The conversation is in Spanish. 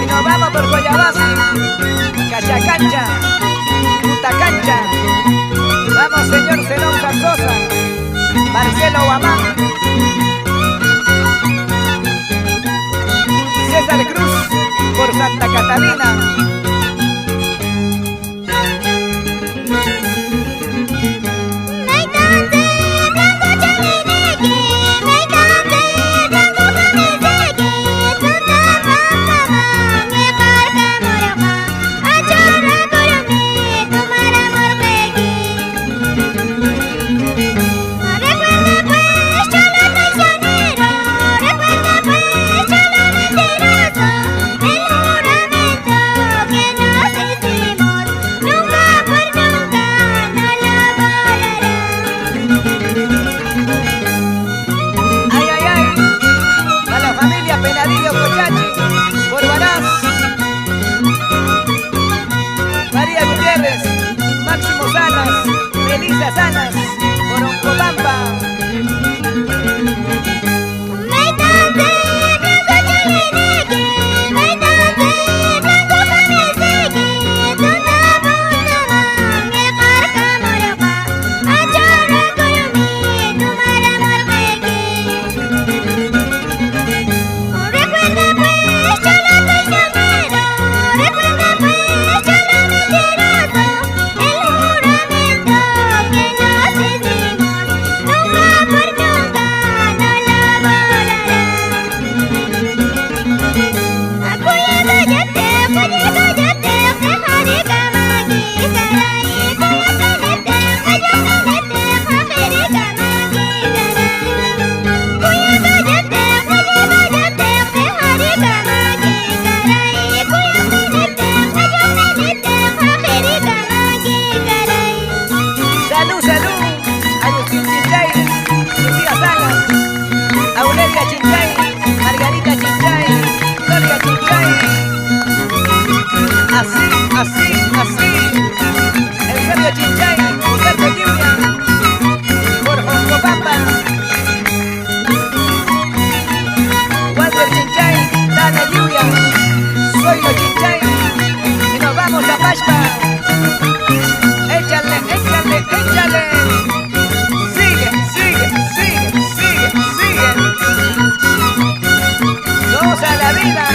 Y nos vamos por Guayabasi, Cachacancha, Cancha. Vamos, señor Zenón Cardosa, Marcelo Guamán, César Cruz por Santa Catalina. Penadillo Cochachi, por Huaraz, María Gutiérrez, Máximo Salas, Elisa Salas, por Oncopampa. Así, el Sergio Chinchay, Sergio Lluvia, por Oncopampa, Walter Chinchay, Dana Lluvia, soy los Chinchay, y nos vamos a Pashpa. Échale, échale, échale, sigue, sigue, sigue, sigue, sigue, goza la vida.